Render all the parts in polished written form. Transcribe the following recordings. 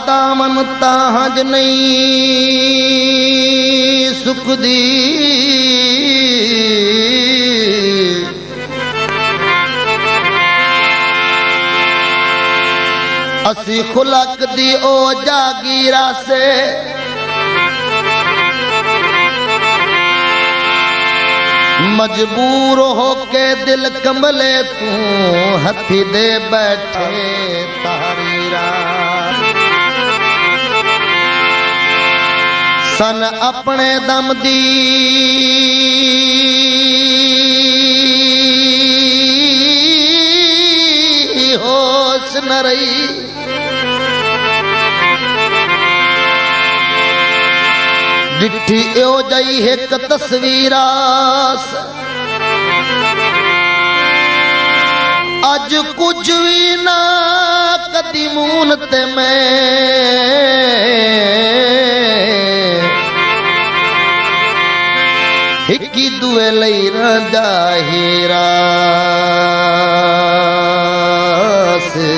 दामन ताहज नहीं सुखदी असी खुलक दी ओ जागीरा से मजबूर होके दिल कमले तू हथी दे बैठे तारी रात सन अपने दम दी होश न रही डिठी यो जई एक तस्वीरास अज कुछ भी ना कदी मून ते मैं हिकी दुए लई रंदा हीरा से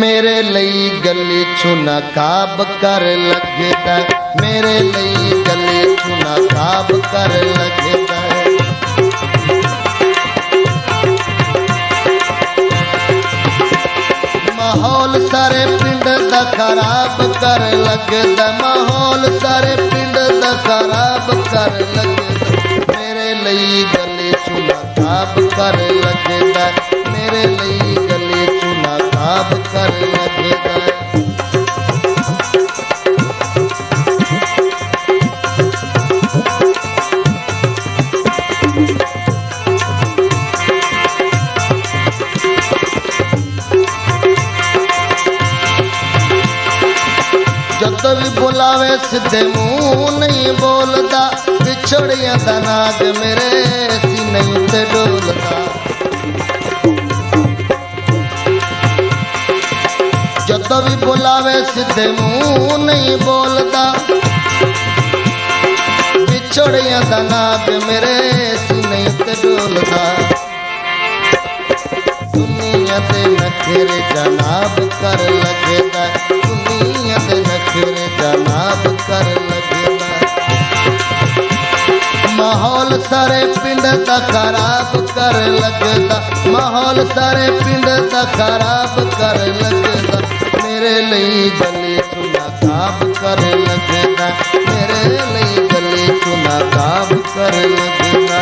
मेरे लई गली चुना काब कर लगदा मेरे लई गली चुना काब कर लगदा माहौल सारे पिंड दा खराब कर लगदा माहौल सारे पिंड दा खराब कर लगदा मेरे लई गली चुना काब कर लगदा मेरे लई गली चुना काब कर लगदा जद भी बुलावे सीधे मुंह नहीं बोलदा बिछड़िया दा नाग मेरे सीने उत्ते डोलदा जद भी बुलावे सीधे मुंह नहीं बोलदा बिछड़िया दा नाग मेरे सीने उत्ते डोलदा दुनिया दे नखरे जनाब कर लगदा दुनिया दे नखरे जनाब कर लगदा माहौल सारे पिंड दा खराब कर लगदा माहौल सारे पिंड दा खराब कर लगदा मेरे लई गली चुना काब कर लगदा मेरे लई गली चुना काब कर लगदा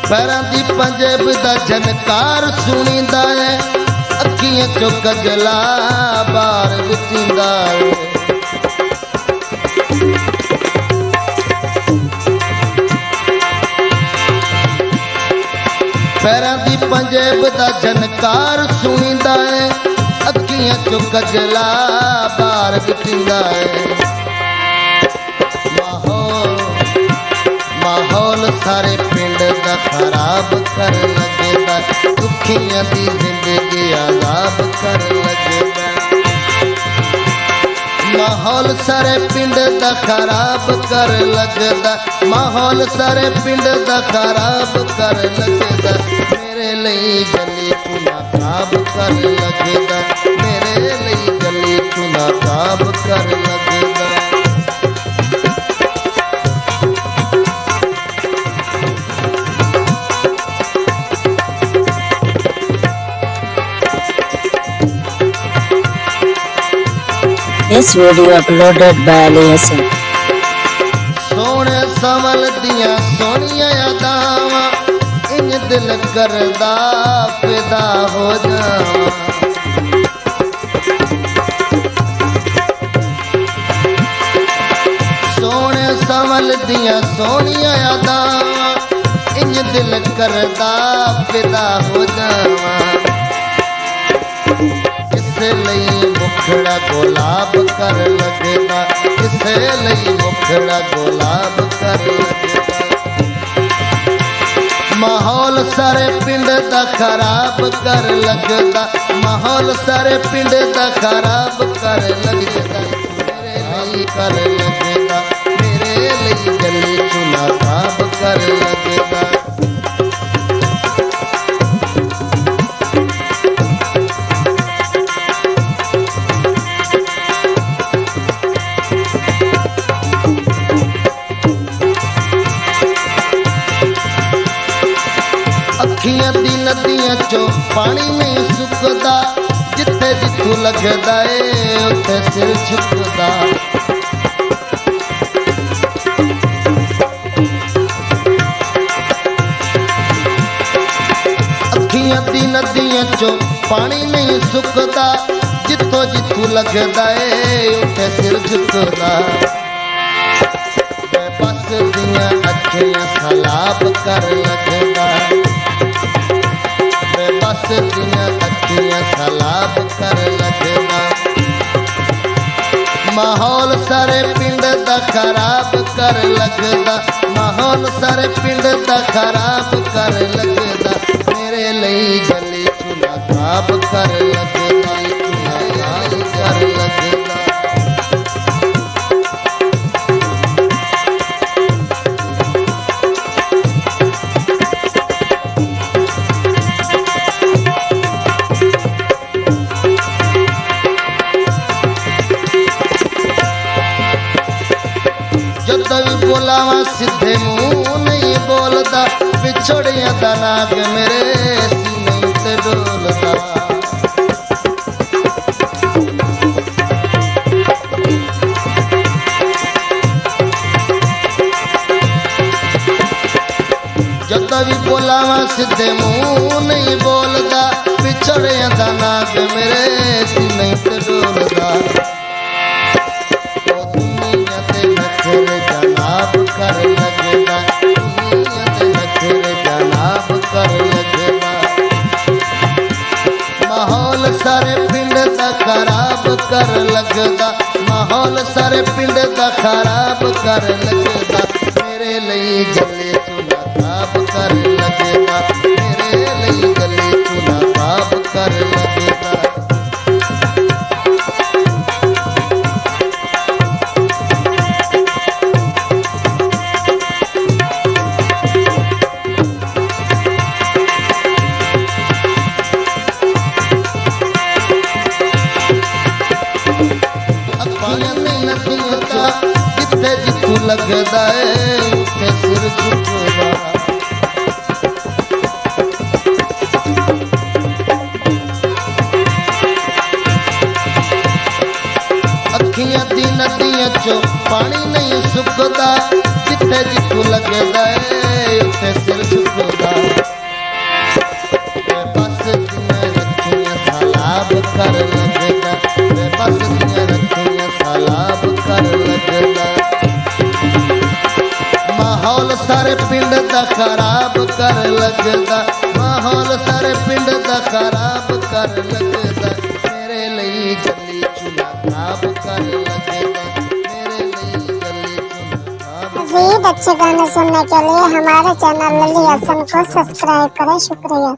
पैरां दी पंजेब दा झनकार सुनींदा है अखियां चो कजला बार विचींदा है पैरां दी पंजेब दा झनकार सुनींदा है अखियां चो कजला बार विचींदा है माहौल सारे पिंड दा खराब कर लगदा दुखियां दी जिंदगी आजाब कर लगदा माहौल सारे पिंड दा खराब कर लगदा माहौल सारे पिंड दा खराब कर लगदा मेरे लई गली चुना काब कर लगदा मेरे लई गली चुना काब कर लगदा This video uploaded by Ali Hassan. सोने संवल दिया सोनिया यादावा इन दिल करदा फिदा हो जावा सोने संवल दिया सोनिया यादावा इन दिल करदा फिदा हो जावा इसे लई मुखड़ा गुलाब कर लगदा इसे लई मुखड़ा गुलाब कर लगदा माहौल सारे पिंड दा खराब कर लगदा, माहौल सारे पिंड दा खराब कर लगदा, मेरे लिए कर लगदा, मेरे लिए गली चुना खाब कर लगदा। अखियां दी नदियां चो पानी नहीं सुकदा, जिथे जिथू लगदा ए उत्थे सिर झुकदा। अखियां दी नदियां चो पानी नहीं सुकदा, जिथो जिथू लगदा ए उत्थे सिर झुकदा। बस दियां अखियां सलाब कर लगदा, बस दियां अखियां सलाब कर लगदा। माहौल सारे पिंड दा खराब कर लगदा, माहौल सारे पिंड दा खराब कर लगदा, मेरे लिए गली चुना खाब कर लगदा, कर लगदा। जदों भी बोलावा सीधे मुंह नहीं बोलदा, विछड़िया दा नाग मेरे सीने ते डोलदा। जदों भी बोलावा सीधे मुंह नहीं बोलदा, विछड़िया दा नाग मेरे सीने ते डोलदा। जनाब कर लगदा, जनाब कर लगदा। माहौल सारे पिंड दा खराब कर लगदा, माहौल सारे पिंड दा खराब कर लगदा, मेरे लिए गले चुना खाब कर लगदा, मेरे लिए गले चुना खाब कर लगदा। जिथे जिथू लगदा है उथे सिर झुकदा। अखियां दी नदियां चो पानी नहीं सुकदा, जिथे जिथू लगदा है उथे सिर झुकदा। बस दियां रखियां सलाब कर लगदा, बस दियां रखियां सलाब कर लगदा। माहौल सारे पिंड दा खराब कर लगदा, माहौल सारे पिंड दा खराब कर लगदा, मेरे लिए गली चुना खाब कर लगदा, मेरे लिए गली चुना खाब। मज़ीद अच्छे गाने सुनने के लिए हमारे चैनल लली हसन को सब्सक्राइब करें। शुक्रिया।